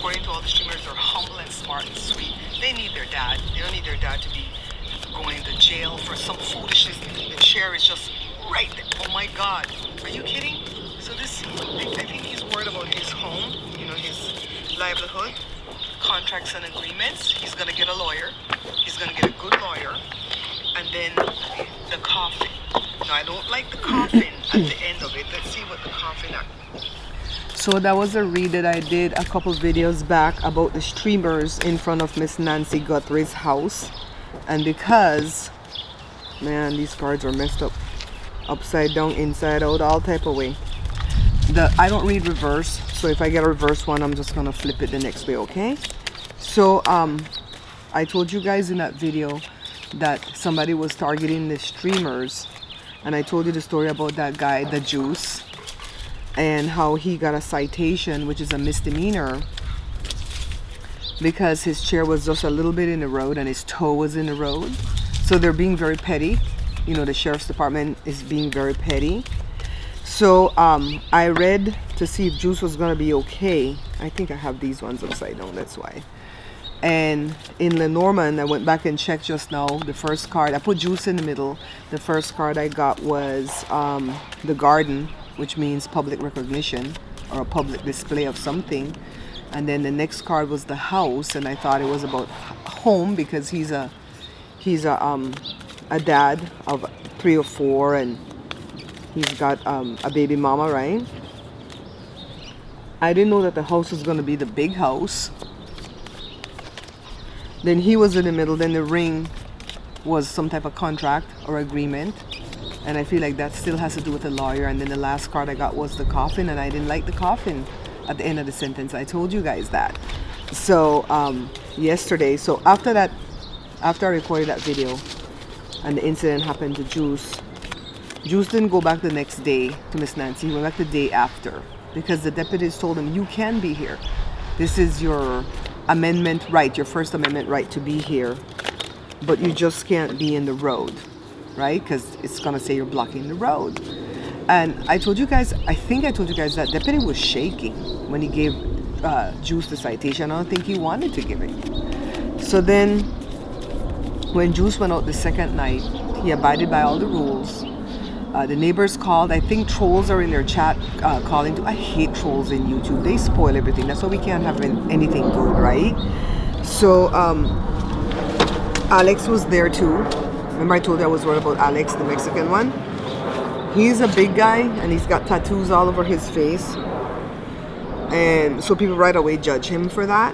according to all the streamers, they're humble and smart and sweet. They need their dad. They don't need their dad to be going to jail for some foolishness. The chair is just right there. Oh my God. Are you kidding? So this, I think he's worried about his home, you know, his livelihood, contracts and agreements. He's going to get a lawyer. He's going to get a good lawyer. And then the coffin. Now, I don't like the coffin at the end of it. Let's see what the coffin is. So that was a read that I did a couple videos back about the streamers in front of Miss Nancy Guthrie's house. And because, man, these cards are messed up. Upside down, inside out, all type of way. I don't read reverse, so if I get a reverse one, I'm just gonna flip it the next way, okay? So I told you guys in that video that somebody was targeting the streamers, and I told you the story about that guy, the Juice, and how he got a citation, which is a misdemeanor, because his chair was just a little bit in the road and his toe was in the road. So they're being very petty. You know, the sheriff's department is being very petty. So I read to see if Juice was gonna be okay. I think I have these ones upside down, that's why. And in Lenormand, I went back and checked just now. The first card, I put Juice in the middle. The first card I got was the garden, which means public recognition or a public display of something. And then the next card was the house, and I thought it was about home because he's a dad of 3 or 4, and he's got a baby mama, right? I didn't know that the house was going to be the big house. Then he was in the middle. Then the ring was some type of contract or agreement, and I feel like that still has to do with the lawyer. And then the last card I got was the coffin, and I didn't like the coffin at the end of the sentence. I told you guys that. So yesterday, so after I recorded that video and the incident happened to Juice didn't go back the next day to Miss Nancy. He went back the day after because the deputies told him, you can be here. This is your amendment right, your First Amendment right to be here, but you just can't be in the road, right? Because it's gonna say you're blocking the road. And I told you guys, I think I told you guys that deputy was shaking when he gave Juice the citation. I don't think he wanted to give it. So then when Juice went out the second night, he abided by all the rules. The neighbors called. I think trolls are in their chat calling too. I hate trolls in YouTube. They spoil everything. That's why we can't have anything good, right? So Alex was there too. Remember I told you I was worried about Alex, the Mexican one? He's a big guy and he's got tattoos all over his face. And so people right away judge him for that.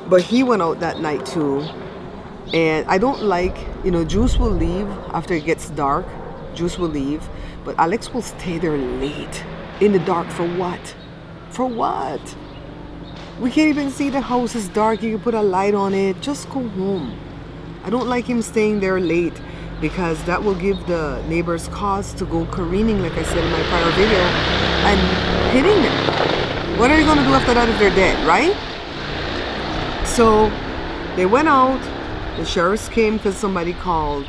But he went out that night too. And I don't like, you know, Juice will leave after it gets dark. Juice will leave, but Alex will stay there late in the dark for what? For what? We can't even see the house is dark. You can put a light on it. Just go home. I don't like him staying there late because that will give the neighbors cause to go careening, like I said in my prior video, and hitting them. What are you going to do after that if they're dead, right? So they went out. The sheriffs came because somebody called.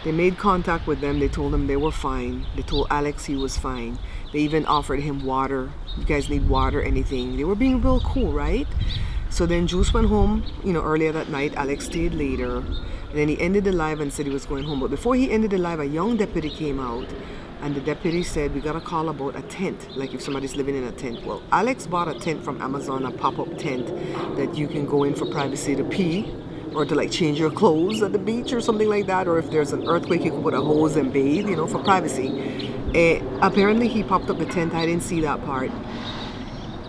They made contact with them. They told them they were fine. They told Alex he was fine. They even offered him water. You guys need water, anything. They were being real cool, right? So then Juice went home, you know, earlier that night. Alex stayed later. And then he ended the live and said he was going home. But before he ended the live, a young deputy came out. And the deputy said, we got a call about a tent. Like if somebody's living in a tent. Well, Alex bought a tent from Amazon, a pop-up tent that you can go in for privacy to pee. Or to like change your clothes at the beach or something like that. Or if there's an earthquake, you can put a hose and bathe, you know, for privacy. Apparently he popped up the tent. I didn't see that part.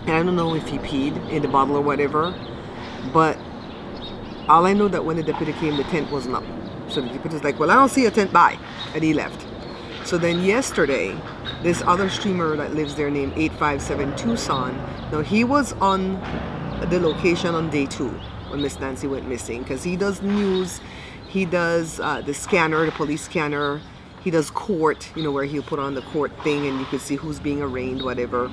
And I don't know if he peed in the bottle or whatever. But all I know that when the deputy came, the tent wasn't up. So the deputy's like, well, I don't see a tent, bye. And he left. So then yesterday, this other streamer that lives there named 857 Tucson. Now he was on the location on day 2. When Miss Nancy went missing, because he does news, he does the scanner, the police scanner, he does court, you know, where he'll put on the court thing and you can see who's being arraigned, whatever.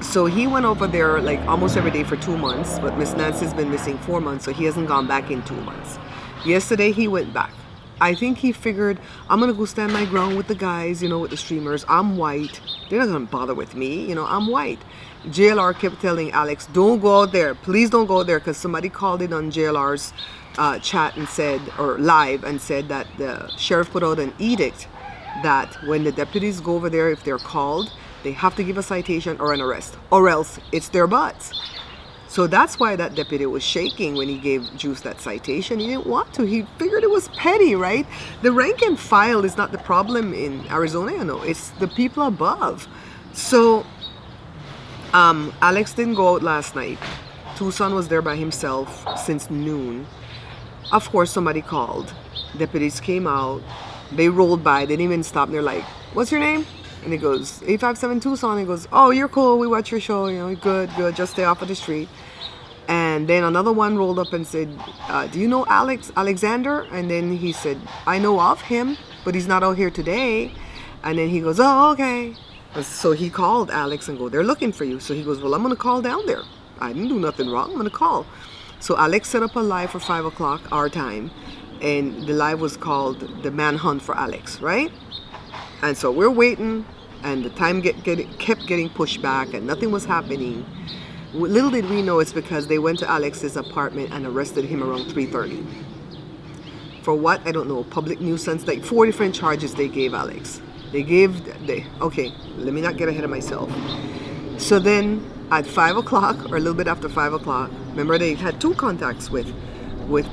So he went over there like almost every day for 2 months, but Miss Nancy's been missing 4 months, so he hasn't gone back in 2 months. Yesterday he went back. I think he figured, I'm gonna go stand my ground with the guys, you know, with the streamers. I'm white. They're not gonna bother with me, you know, I'm white. JLR kept telling Alex, don't go out there. Please don't go out there, because somebody called in on JLR's chat and said, or live, and said that the sheriff put out an edict that when the deputies go over there, if they're called, they have to give a citation or an arrest, or else it's their butts. So that's why that deputy was shaking when he gave Juice that citation. He didn't want to. He figured it was petty, right? The rank and file is not the problem in Arizona, you know. It's the people above. So Alex didn't go out last night. Tucson was there by himself since noon. Of course, somebody called. Deputies came out. They rolled by. They didn't even stop. And they're like, what's your name? And he goes, 857 Tucson. He goes, oh, you're cool. We watch your show. You know, good. Just stay off of the street. And then another one rolled up and said, do you know Alexander? And then he said, I know of him, but he's not out here today. And then he goes, oh, okay. So he called Alex and go, they're looking for you. So he goes, well, I'm going to call down there. I didn't do nothing wrong. I'm going to call. So Alex set up a live for 5 o'clock our time. And the live was called The Manhunt for Alex, right? And so we're waiting, and the time kept getting pushed back, and nothing was happening. Little did we know it's because they went to Alex's apartment and arrested him around 3:30. For what? I don't know. Public nuisance, like 4 different charges they gave Alex. Okay, let me not get ahead of myself. So then at 5 o'clock, or a little bit after 5 o'clock, remember they had 2 contacts with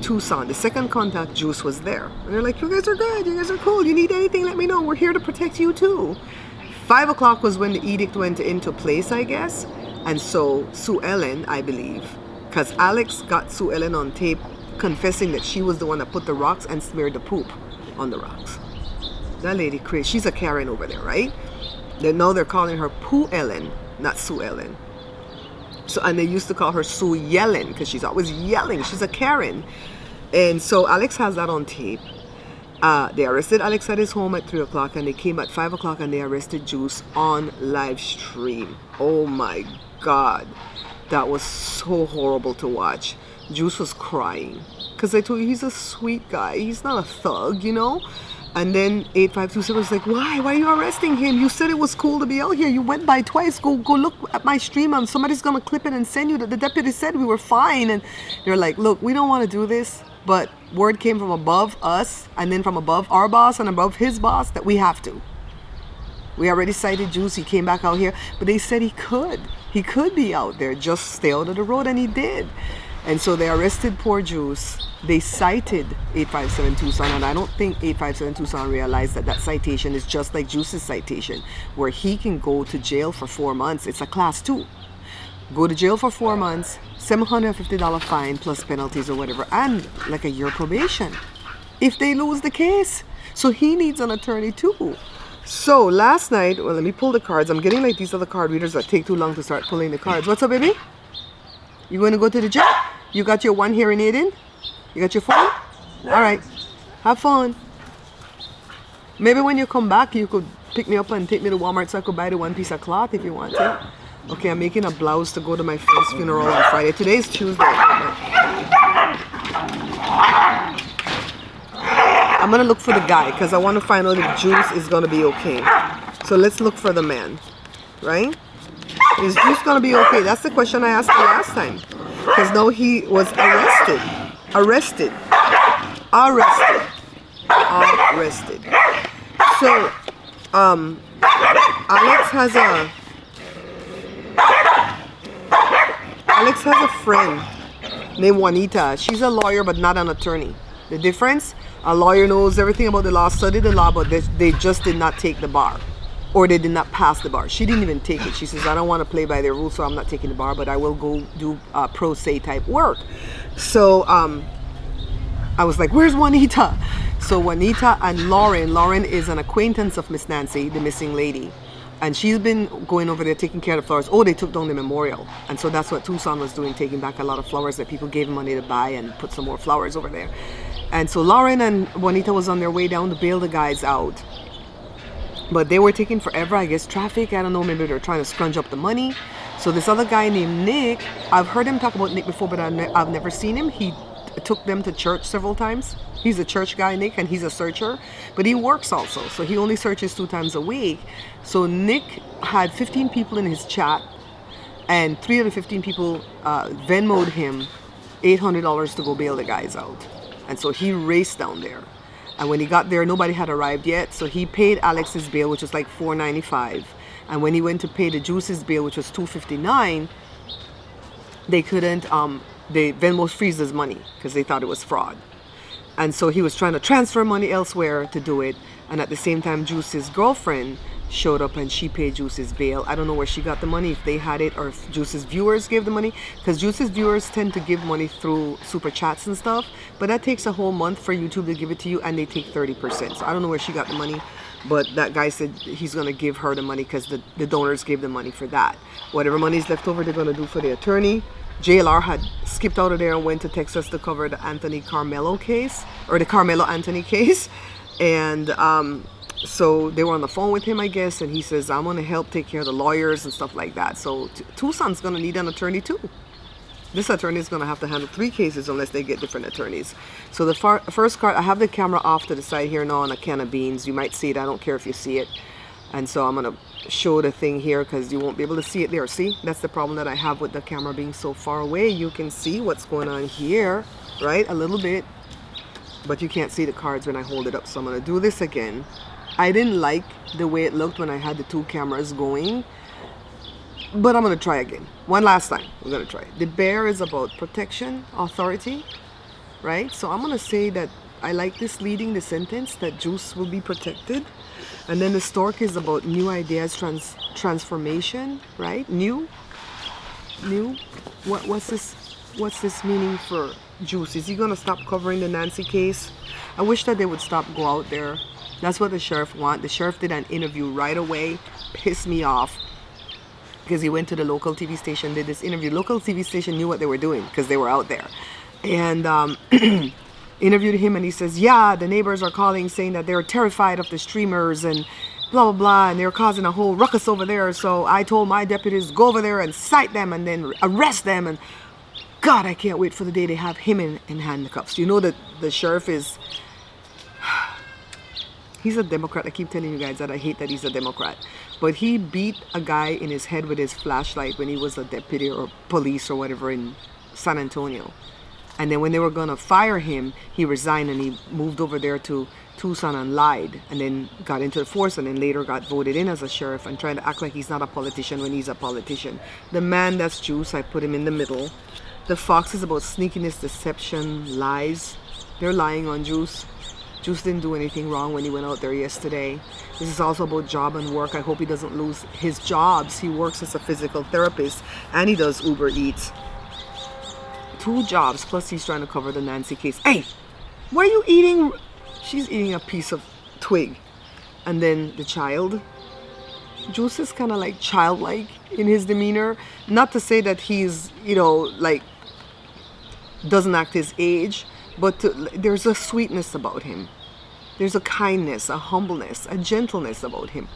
Tucson. The second contact, Juice, was there. And they're like, you guys are good, you guys are cool, you need anything, let me know, we're here to protect you too. 5 o'clock was when the edict went into place, I guess. And so Sue Ellen, I believe, because Alex got Sue Ellen on tape confessing that she was the one that put the rocks and smeared the poop on the rocks. That lady crazy. She's a Karen over there, right? Now they're calling her Pooh Ellen, not Sue Ellen. So, and they used to call her Sue Yellen because she's always yelling. She's a Karen. And so Alex has that on tape. They arrested Alex at his home at 3 o'clock, and they came at 5 o'clock and they arrested Juice on live stream. Oh my God. That was so horrible to watch. Juice was crying because I told you he's a sweet guy. He's not a thug, you know? And then 8527 was like, why are you arresting him? You said it was cool to be out here. You went by twice. Go look at my stream. Somebody's going to clip it and send you. The deputy said we were fine. And they're like, look, we don't want to do this. But word came from above us, and then from above our boss and above his boss, that we have to. We already cited Juice. He came back out here. But they said he could. He could be out there. Just stay out of the road. And he did. And so they arrested poor Juice. They cited 857 Tucson, and I don't think 857 Tucson realized that that citation is just like Juice's citation, where he can go to jail for 4 months. It's a class 2. Go to jail for 4 months, $750 fine plus penalties or whatever, and like a year probation if they lose the case. So he needs an attorney too. So last night, well, let me pull the cards. I'm getting like these other card readers that take too long to start pulling the cards. What's up, baby? You going to go to the gym? You got your one hearing aid in? You got your phone? All right. Have fun. Maybe when you come back, you could pick me up and take me to Walmart so I could buy the one piece of cloth if you want to. Okay, I'm making a blouse to go to my friend's funeral on Friday. Today's Tuesday. I'm going to look for the guy because I want to find out if Juice is going to be okay. So let's look for the man, right? Is Juice going to be okay? That's the question I asked you last time. Because no, he was arrested. So, Alex has a friend named Juanita. She's a lawyer but not an attorney. The difference? A lawyer knows everything about the law, studied the law, but they just did not take the bar. Or they did not pass the bar. She didn't even take it. She says, I don't want to play by their rules, so I'm not taking the bar, but I will go do pro se type work. So I was like, where's Juanita? So Juanita and Lauren is an acquaintance of Miss Nancy, the missing lady. And she's been going over there taking care of the flowers. Oh, they took down the memorial. And so that's what Tucson was doing, taking back a lot of flowers that people gave money to buy and put some more flowers over there. And so Lauren and Juanita was on their way down to bail the guys out. But they were taking forever, I guess, traffic. I don't know, maybe they're trying to scrunch up the money. So this other guy named Nick, I've heard him talk about Nick before, but I've never seen him. He took them to church several times. He's a church guy, Nick, and he's a searcher. But he works also, so he only searches 2 times a week. So Nick had 15 people in his chat. And 315 people Venmo'd him $800 to go bail the guys out. And so he raced down there. And when he got there, nobody had arrived yet. So he paid Alex's bail, which was like $495. And when he went to pay the Juice's bail, which was $259, they couldn't, they Venmo freeze his money because they thought it was fraud. And so he was trying to transfer money elsewhere to do it. And at the same time, Juice's girlfriend showed up and she paid Juice's bail. I don't know where she got the money, if they had it or if Juice's viewers gave the money, because Juice's viewers tend to give money through super chats and stuff, but that takes a whole month for YouTube to give it to you, and they take 30%. So I don't know where she got the money, but that guy said he's going to give her the money because the donors gave the money for that. Whatever money's left over, they're going to do for the attorney. JLR had skipped out of there and went to Texas to cover the Anthony Carmelo case, or the Carmelo Anthony case. And so they were on the phone with him, I guess, and he says, I'm going to help take care of the lawyers and stuff like that. So Tucson's going to need an attorney too. This attorney is going to have to handle 3 cases unless they get different attorneys. So the first card, I have the camera off to the side here now on a can of beans. You might see it. I don't care if you see it. And so I'm going to show the thing here because you won't be able to see it there. See, that's the problem that I have with the camera being so far away. You can see what's going on here, right? A little bit. But you can't see the cards when I hold it up. So I'm going to do this again. I didn't like the way it looked when I had the 2 cameras going. But I'm going to try again. One last time. We're going to try. The bear is about protection, authority, right? So I'm going to say that I like this leading the sentence, that Juice will be protected. And then the stork is about new ideas, transformation, right? New. What's this meaning for Juice? Is he going to stop covering the Nancy case? I wish that they would stop go out there. That's what the sheriff want. The sheriff did an interview right away. Pissed me off. Because he went to the local TV station, did this interview. Local TV station knew what they were doing because they were out there. And interviewed him, and he says, yeah, the neighbors are calling saying that they're terrified of the streamers and blah, blah, blah, and they're causing a whole ruckus over there. So I told my deputies, go over there and cite them and then arrest them. And God, I can't wait for the day they have him in handcuffs. You know that the sheriff is... He's a Democrat. I keep telling you guys that I hate that he's a Democrat. But he beat a guy in his head with his flashlight when he was a deputy or police or whatever in San Antonio. And then when they were going to fire him, he resigned and he moved over there to Tucson and lied. And then got into the force and then later got voted in as a sheriff and trying to act like he's not a politician when he's a politician. The man that's Juice, I put him in the middle. The fox is about sneakiness, deception, lies. They're lying on Juice. Juice didn't do anything wrong when he went out there yesterday. This is also about job and work. I hope he doesn't lose his jobs. He works as a physical therapist and he does Uber Eats. 2 jobs, plus he's trying to cover the Nancy case. Hey, what are you eating? She's eating a piece of twig. And then the child. Juice is kind of like childlike in his demeanor. Not to say that he's, you know, like, doesn't act his age. But there's a sweetness about him. There's a kindness, a humbleness, a gentleness about him.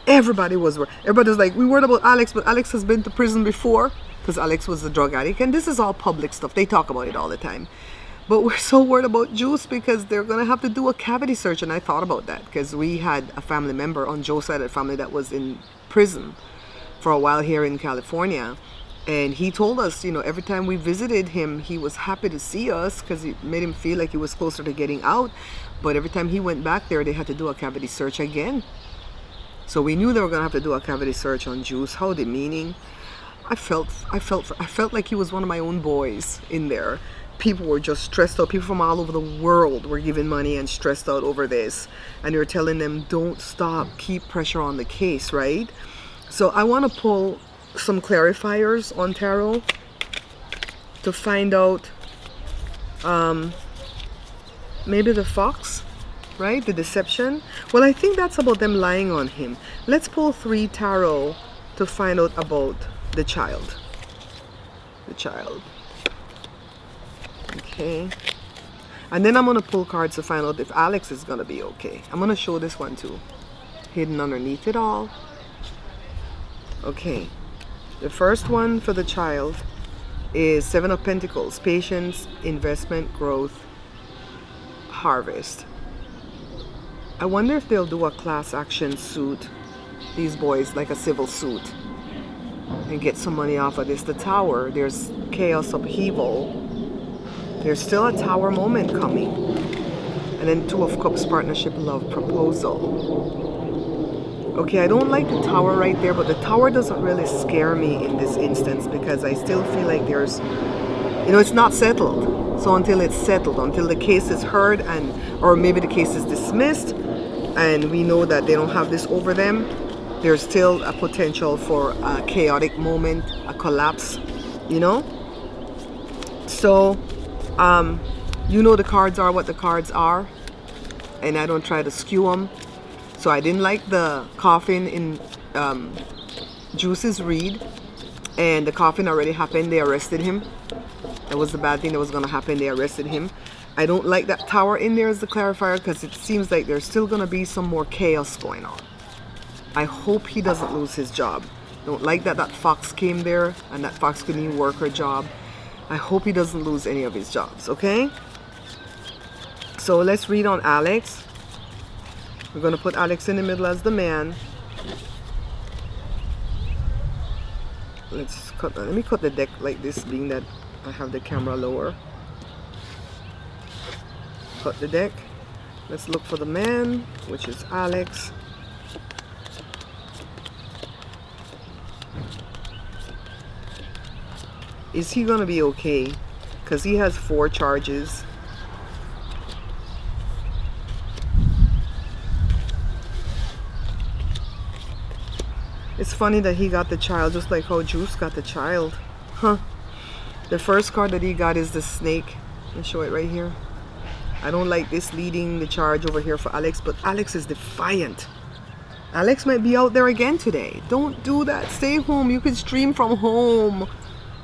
Everybody was like, we worried about Alex, but Alex has been to prison before because Alex was a drug addict. And this is all public stuff. They talk about it all the time. But we're so worried about Juice because they're going to have to do a cavity search. And I thought about that because we had a family member on Joe's side of the family that was in prison for a while here in California. And he told us, you know, every time we visited him, he was happy to see us because it made him feel like he was closer to getting out. But every time he went back there, they had to do a cavity search again. So we knew they were going to have to do a cavity search on Juice. How demeaning. I felt like he was one of my own boys in there. People were just stressed out. People from all over the world were giving money and stressed out over this. And they were telling them, don't stop, keep pressure on the case, right? So I want to pull some clarifiers on tarot to find out maybe the fox, right? The deception. Well, I think that's about them lying on him. Let's pull 3 tarot to find out about the child. The child. Okay. And then I'm going to pull cards to find out if Alex is going to be okay. I'm going to show this one too. Hidden underneath it all. Okay. The first one for the child is 7 of Pentacles. Patience, investment, growth, harvest. I wonder if they'll do a class action suit. These boys, like a civil suit. and get some money off of this. The tower, there's chaos, upheaval. There's still a tower moment coming. And then Two of Cups, partnership, love, proposal. Okay, I don't like the tower right there, but the tower doesn't really scare me in this instance because I still feel like there's, you know, it's not settled. So until it's settled, until the case is heard, and or maybe the case is dismissed and we know that they don't have this over them, there's still a potential for a chaotic moment, a collapse, you know? So, you know, the cards are what the cards are, and I don't try to skew them. So I didn't like the coffin in Juice's read, and the coffin already happened. They arrested him. That was the bad thing that was going to happen. They arrested him. I don't like that tower in there as the clarifier because it seems like there's still going to be some more chaos going on. I hope he doesn't lose his job. Don't like that that fox came there and that fox couldn't even work her job. I hope he doesn't lose any of his jobs, okay? So let's read on Alex. We're going to put Alex in the middle as the man. Let me cut the deck like this, being that I have the camera lower. Cut the deck. Let's look for the man, which is Alex. Is he gonna be okay? Because he has 4 charges. It's funny that he got the child just like how Juice got the child. Huh. The first card that he got is the snake. I'll show it right here. I don't like this leading the charge over here for Alex, but Alex is defiant. Alex might be out there again today. Don't do that. Stay home. You can stream from home.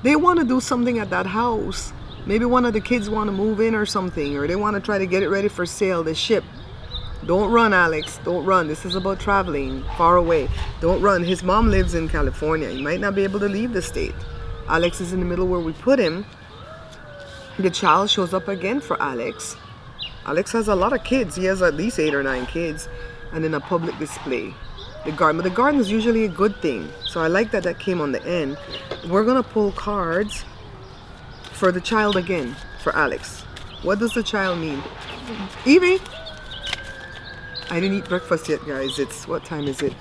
They want to do something at that house. Maybe one of the kids want to move in or something, or they want to try to get it ready for sale, the ship. Don't run, Alex. Don't run. This is about traveling far away. Don't run. His mom lives in California. He might not be able to leave the state. Alex is in the middle where we put him. The child shows up again for Alex. Alex has a lot of kids. He has at least 8 or 9 kids. And then a public display. The garden. But the garden is usually a good thing. So I like that that came on the end. We're going to pull cards for the child again, for Alex. What does the child mean? Evie! I didn't eat breakfast yet, guys. It's, what time is it?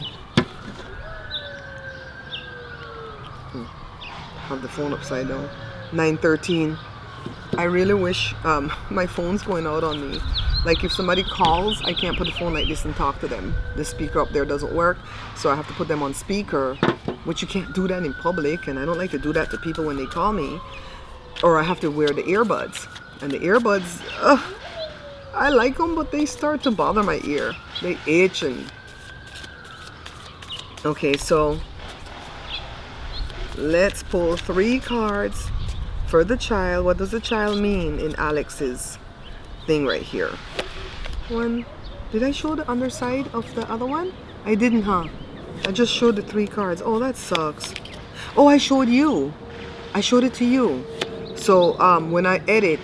Have the phone upside down. 9:13. I really wish my phone's going out on me. Like if somebody calls, I can't put the phone like this and talk to them. The speaker up there doesn't work, so I have to put them on speaker, which you can't do that in public, and I don't like to do that to people when they call me. Or I have to wear the earbuds. And the earbuds, I like them, but they start to bother my ear. They itch and... Okay, so let's pull 3 cards for the child. What does the child mean in Alex's thing right here? One. Did I show the underside of the other one? I didn't, huh? I just showed the 3 cards. Oh, that sucks. Oh, I showed you. I showed it to you. So when I edit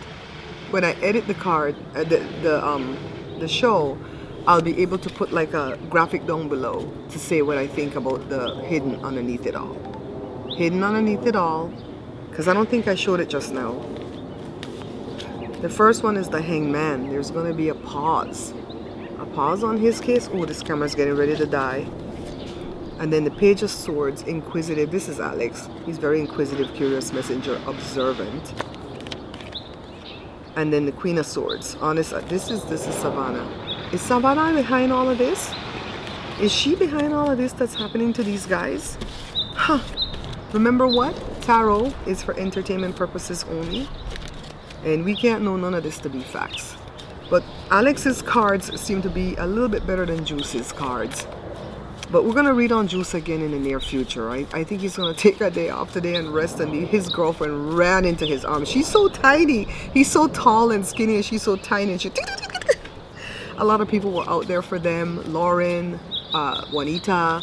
the card, the show, I'll be able to put like a graphic down below to say what I think about the hidden underneath it all. Hidden underneath it all, because I don't think I showed it just now. The first one is the hangman. There's going to be a pause. A pause on his case. Oh, this camera's getting ready to die. And then the page of swords, inquisitive. This is Alex. He's very inquisitive, curious, messenger, observant. And then the queen of swords. Honest. This is Savannah. Is Savannah behind all of this? Is she behind all of this that's happening to these guys? Huh. Remember what? Tarot is for entertainment purposes only. And we can't know none of this to be facts. But Alex's cards seem to be a little bit better than Juice's cards. But we're going to read on Juice again in the near future. I think he's going to take a day off today and rest. And his girlfriend ran into his arms. She's so tiny. He's so tall and skinny, and she's so tiny. And she... A lot of people were out there for them. Lauren, Juanita.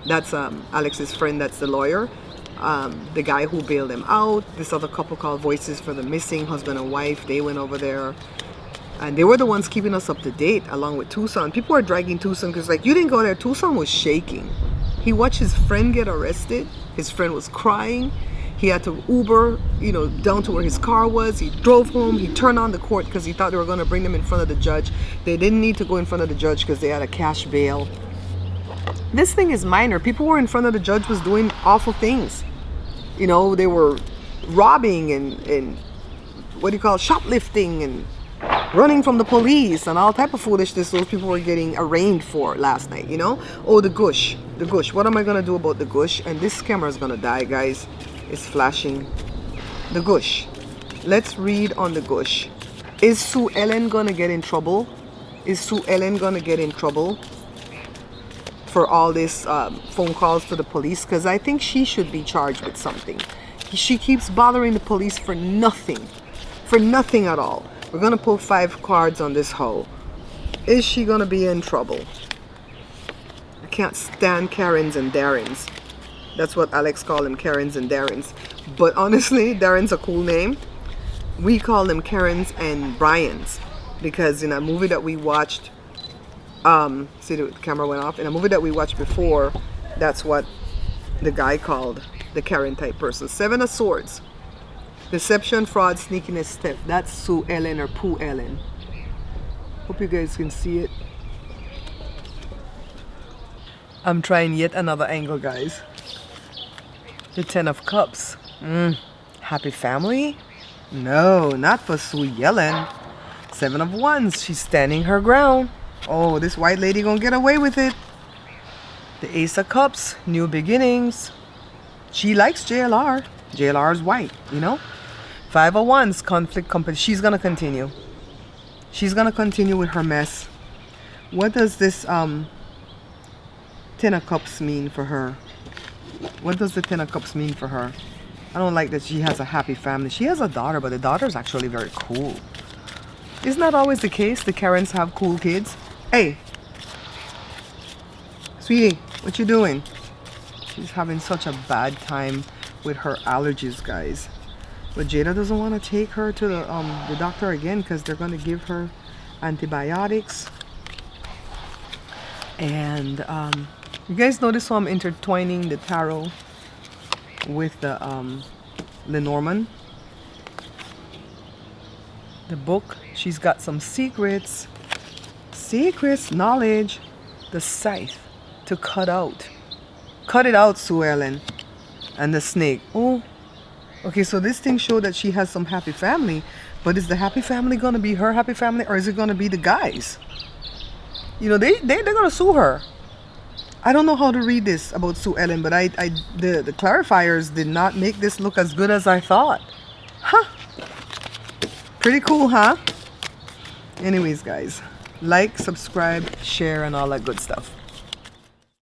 That's Alex's friend. That's the lawyer. The guy who bailed them out. This other couple called Voices for the Missing, husband and wife. They went over there. And they were the ones keeping us up to date along with Tucson. People are dragging Tucson because like, you didn't go there. Tucson was shaking. He watched his friend get arrested. His friend was crying. He had to Uber, you know, down to where his car was. He drove home. He turned on the court because he thought they were going to bring them in front of the judge. They didn't need to go in front of the judge because they had a cash bail. This thing is minor. People were in front of the judge was doing awful things. You know, they were robbing and what do you call it, shoplifting and running from the police and all type of foolishness those people were getting arraigned for last night, you know? Oh, the gush. The gush. What am I going to do about the gush? And this camera is going to die, guys. It's flashing. The gush. Let's read on the gush. Is Sue Ellen going to get in trouble? Is Sue Ellen going to get in trouble for all this phone calls to the police? Because I think she should be charged with something. She keeps bothering the police for nothing. For nothing at all. We're going to pull 5 cards on this hoe. Is she going to be in trouble? I can't stand Karens and Darrens. That's what Alex called them, Karens and Darrens. But honestly, Darren's a cool name. We call them Karens and Bryans. Because in a movie that we watched, see the camera went off. In a movie that we watched before, that's what the guy called the Karen type person. 7 of Swords. Deception, fraud, sneakiness, theft. That's Sue Ellen or Pooh Ellen. Hope you guys can see it. I'm trying yet another angle, guys. The 10 of Cups. Happy family? No, not for Sue Ellen. 7 of Wands. She's standing her ground. Oh, this white lady gonna get away with it. The Ace of Cups. New beginnings. She likes JLR. JLR's white, you know? 5 of Wands, conflict, company. She's gonna continue. She's gonna continue with her mess. What does this 10 of Cups mean for her? What does the 10 of Cups mean for her? I don't like that she has a happy family. She has a daughter, but the daughter's actually very cool. Isn't that always the case? The Karens have cool kids. Hey, sweetie, what you doing? She's having such a bad time with her allergies, guys. But Jada doesn't want to take her to the doctor again because they're going to give her antibiotics. And you guys notice how I'm intertwining the tarot with the Lenormand. The book, she's got some secrets. Secrets, knowledge. The scythe to cut out. Cut it out, Sue Ellen. And the snake. Oh, okay, so this thing showed that she has some happy family, but is the happy family going to be her happy family, or is it going to be the guys? You know, they're going to sue her. I don't know how to read this about Sue Ellen, but the clarifiers did not make this look as good as I thought. Huh. Pretty cool, huh? Anyways, guys, like, subscribe, share, and all that good stuff.